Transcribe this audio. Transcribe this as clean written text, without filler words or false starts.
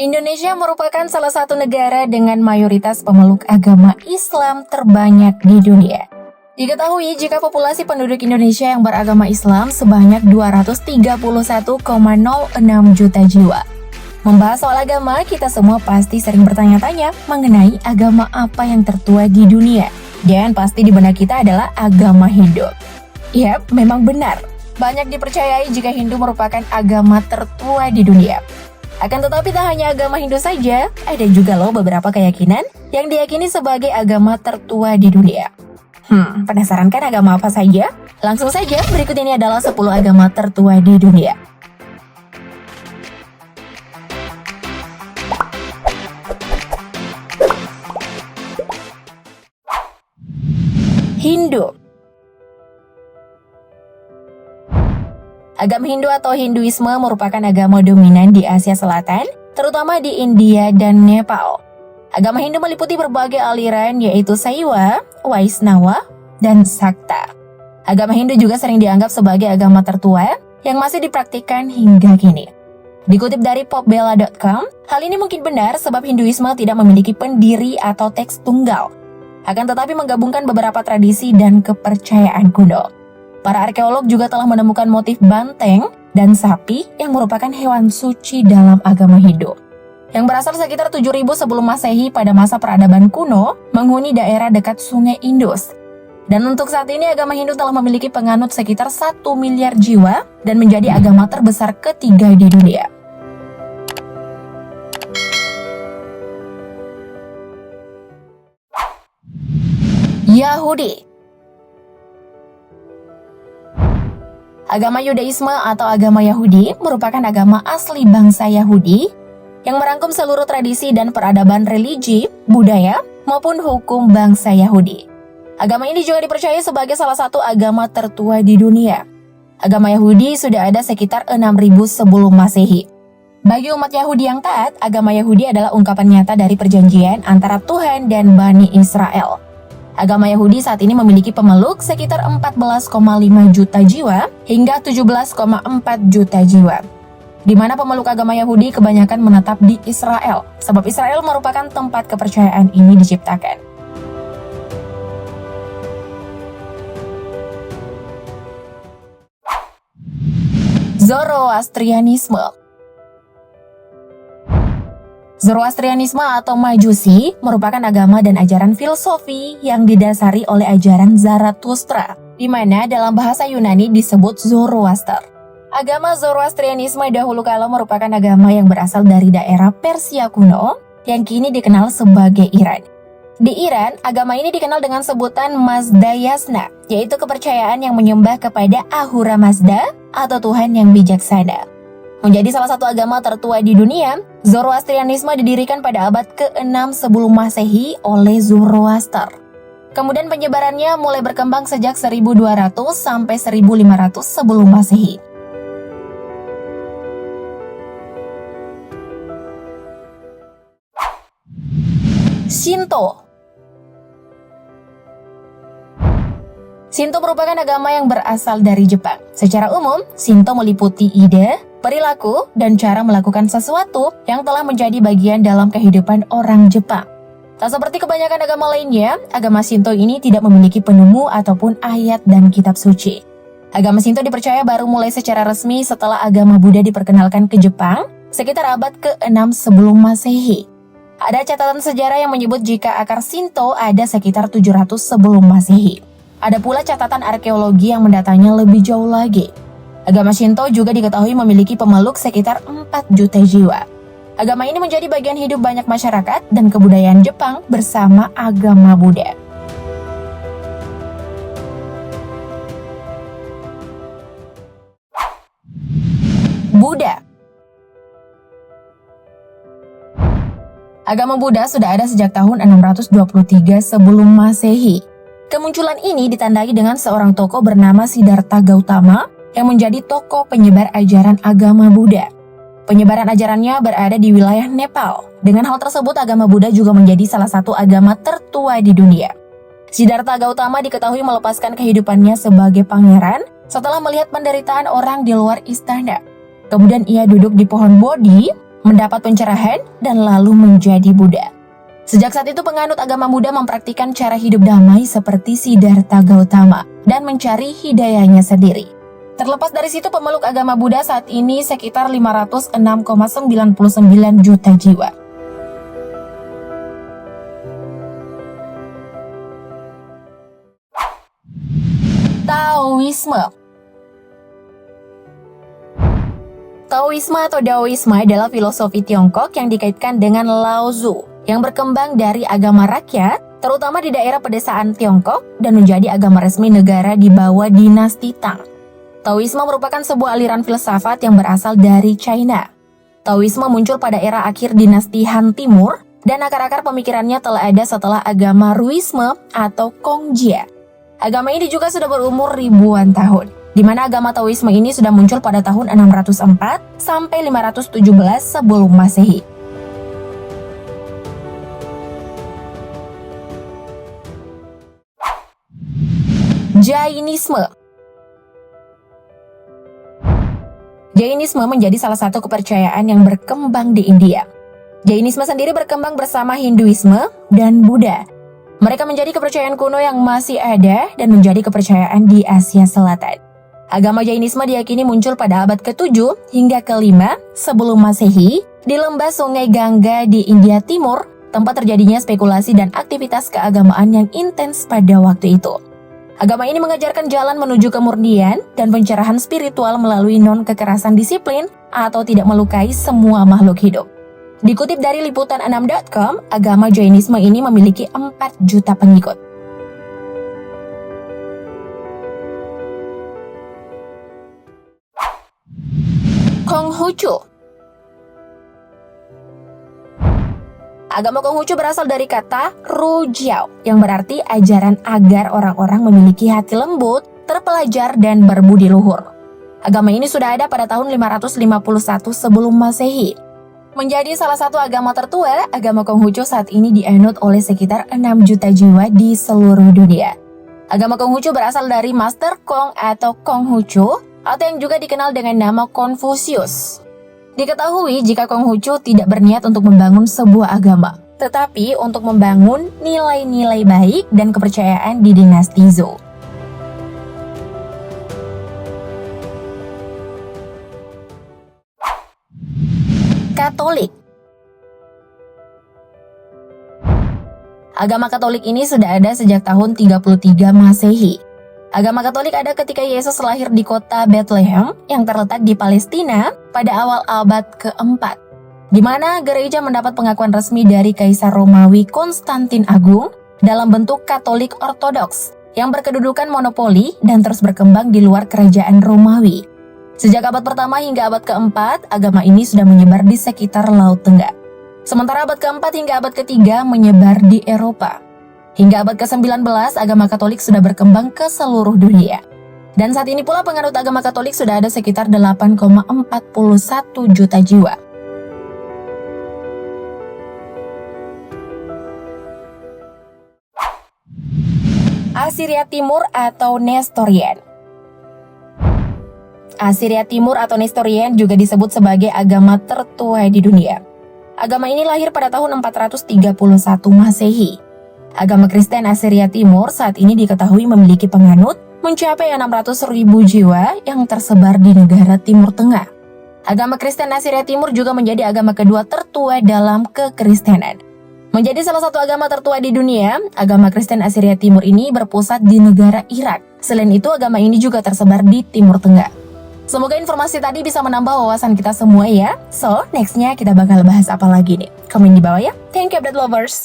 Indonesia merupakan salah satu negara dengan mayoritas pemeluk agama Islam terbanyak di dunia. Diketahui jika populasi penduduk Indonesia yang beragama Islam sebanyak 231,06 juta jiwa. Membahas soal agama, kita semua pasti sering bertanya-tanya mengenai agama apa yang tertua di dunia. Dan pasti di benak kita adalah agama Hindu. Yap, memang benar. Banyak dipercayai jika Hindu merupakan agama tertua di dunia. Akan tetapi tak hanya agama Hindu saja, ada juga loh beberapa keyakinan yang diyakini sebagai agama tertua di dunia. Penasaran kan agama apa saja? Langsung saja, berikut ini adalah 10 agama tertua di dunia. Hindu. Agama Hindu atau Hinduisme merupakan agama dominan di Asia Selatan, terutama di India dan Nepal. Agama Hindu meliputi berbagai aliran yaitu Saiwa, Vaishnava, dan Sakta. Agama Hindu juga sering dianggap sebagai agama tertua yang masih dipraktikkan hingga kini. Dikutip dari popbella.com, hal ini mungkin benar sebab Hinduisme tidak memiliki pendiri atau teks tunggal, akan tetapi menggabungkan beberapa tradisi dan kepercayaan kuno. Para arkeolog juga telah menemukan motif banteng dan sapi yang merupakan hewan suci dalam agama Hindu, yang berasal sekitar 7000 sebelum Masehi pada masa peradaban kuno menghuni daerah dekat Sungai Indus. Dan untuk saat ini agama Hindu telah memiliki penganut sekitar 1 miliar jiwa dan menjadi agama terbesar ketiga di dunia. Yahudi. Agama Yudaisme atau agama Yahudi merupakan agama asli bangsa Yahudi yang merangkum seluruh tradisi dan peradaban religi, budaya, maupun hukum bangsa Yahudi. Agama ini juga dipercaya sebagai salah satu agama tertua di dunia. Agama Yahudi sudah ada sekitar 6000 sebelum Masehi. Bagi umat Yahudi yang taat, agama Yahudi adalah ungkapan nyata dari perjanjian antara Tuhan dan Bani Israel. Agama Yahudi saat ini memiliki pemeluk sekitar 14,5 juta jiwa hingga 17,4 juta jiwa, di mana pemeluk agama Yahudi kebanyakan menetap di Israel, sebab Israel merupakan tempat kepercayaan ini diciptakan. Zoroastrianisme. Zoroastrianisme atau Majusi merupakan agama dan ajaran filosofi yang didasari oleh ajaran Zarathustra, di mana dalam bahasa Yunani disebut Zoroaster. Agama Zoroastrianisme dahulu kala merupakan agama yang berasal dari daerah Persia kuno yang kini dikenal sebagai Iran. Di Iran, agama ini dikenal dengan sebutan Mazdayasna, yaitu kepercayaan yang menyembah kepada Ahura Mazda atau Tuhan yang bijaksana. Menjadi salah satu agama tertua di dunia, Zoroastrianisme didirikan pada abad ke-6 sebelum Masehi oleh Zoroaster. Kemudian penyebarannya mulai berkembang sejak 1200 sampai 1500 sebelum Masehi. Shinto. Shinto merupakan agama yang berasal dari Jepang. Secara umum, Shinto meliputi ide, perilaku, dan cara melakukan sesuatu yang telah menjadi bagian dalam kehidupan orang Jepang. Tak seperti kebanyakan agama lainnya, agama Shinto ini tidak memiliki penemu ataupun ayat dan kitab suci. Agama Shinto dipercaya baru mulai secara resmi setelah agama Buddha diperkenalkan ke Jepang sekitar abad ke-6 sebelum Masehi. Ada catatan sejarah yang menyebut jika akar Shinto ada sekitar 700 sebelum Masehi. Ada pula catatan arkeologi yang mendatanya lebih jauh lagi. Agama Shinto juga diketahui memiliki pemeluk sekitar 4 juta jiwa. Agama ini menjadi bagian hidup banyak masyarakat dan kebudayaan Jepang bersama agama Buddha. Buddha. Agama Buddha sudah ada sejak tahun 623 sebelum Masehi. Kemunculan ini ditandai dengan seorang tokoh bernama Siddhartha Gautama yang menjadi tokoh penyebar ajaran agama Buddha. Penyebaran ajarannya berada di wilayah Nepal. Dengan hal tersebut, agama Buddha juga menjadi salah satu agama tertua di dunia. Siddhartha Gautama diketahui melepaskan kehidupannya sebagai pangeran setelah melihat penderitaan orang di luar istana. Kemudian ia duduk di pohon Bodhi mendapat pencerahan, dan lalu menjadi Buddha. Sejak saat itu penganut agama Buddha mempraktikkan cara hidup damai seperti Siddhartha Gautama dan mencari hidayahnya sendiri. Terlepas dari situ, pemeluk agama Buddha saat ini sekitar 506,99 juta jiwa. Taoisme. Taoisme atau Daoisme adalah filosofi Tiongkok yang dikaitkan dengan Lao Tzu yang berkembang dari agama rakyat, terutama di daerah pedesaan Tiongkok, dan menjadi agama resmi negara di bawah dinasti Tang. Taoisme merupakan sebuah aliran filsafat yang berasal dari China. Taoisme muncul pada era akhir dinasti Han Timur, dan akar-akar pemikirannya telah ada setelah agama Ruisme atau Kongjia. Agama ini juga sudah berumur ribuan tahun, di mana agama Taoisme ini sudah muncul pada tahun 604 sampai 517 sebelum Masehi. Jainisme. Jainisme menjadi salah satu kepercayaan yang berkembang di India. Jainisme sendiri berkembang bersama Hinduisme dan Buddha. Mereka menjadi kepercayaan kuno yang masih ada dan menjadi kepercayaan di Asia Selatan. Agama Jainisme diyakini muncul pada abad ke-7 hingga ke-5 sebelum Masehi di lembah Sungai Gangga di India Timur, tempat terjadinya spekulasi dan aktivitas keagamaan yang intens pada waktu itu. Agama ini mengajarkan jalan menuju kemurnian dan pencerahan spiritual melalui non-kekerasan disiplin atau tidak melukai semua makhluk hidup. Dikutip dari liputan6.com, agama Jainisme ini memiliki 4 juta pengikut. Konghucu. Agama Konghucu berasal dari kata Rujiao yang berarti ajaran agar orang-orang memiliki hati lembut, terpelajar, dan berbudi luhur. Agama ini sudah ada pada tahun 551 sebelum Masehi. Menjadi salah satu agama tertua, agama Konghucu saat ini dianut oleh sekitar 6 juta jiwa di seluruh dunia. Agama Konghucu berasal dari Master Kong atau Konghucu, atau yang juga dikenal dengan nama Confucius. Diketahui jika Konghucu tidak berniat untuk membangun sebuah agama, tetapi untuk membangun nilai-nilai baik dan kepercayaan di dinasti Zhou. Katolik. Agama Katolik ini sudah ada sejak tahun 33 Masehi. Agama Katolik ada ketika Yesus lahir di kota Bethlehem yang terletak di Palestina pada awal abad ke-4, di mana gereja mendapat pengakuan resmi dari Kaisar Romawi Konstantin Agung dalam bentuk Katolik Ortodoks yang berkedudukan monopoli dan terus berkembang di luar kerajaan Romawi. Sejak abad pertama hingga abad ke-4, agama ini sudah menyebar di sekitar Laut Tengah. Sementara abad ke-4 hingga abad ke-3 menyebar di Eropa. Hingga abad ke-19, agama Katolik sudah berkembang ke seluruh dunia. Dan saat ini pula penganut agama Katolik sudah ada sekitar 8,41 juta jiwa. Assyria Timur atau Nestorian. Assyria Timur atau Nestorian juga disebut sebagai agama tertua di dunia. Agama ini lahir pada tahun 431 Masehi. Agama Kristen Assyria Timur saat ini diketahui memiliki penganut mencapai 600.000 jiwa yang tersebar di negara Timur Tengah. Agama Kristen Assyria Timur juga menjadi agama kedua tertua dalam kekristenan. Menjadi salah satu agama tertua di dunia, agama Kristen Assyria Timur ini berpusat di negara Irak. Selain itu, agama ini juga tersebar di Timur Tengah. Semoga informasi tadi bisa menambah wawasan kita semua ya. So, nextnya kita bakal bahas apa lagi nih? Komen di bawah ya. Thank you, update lovers.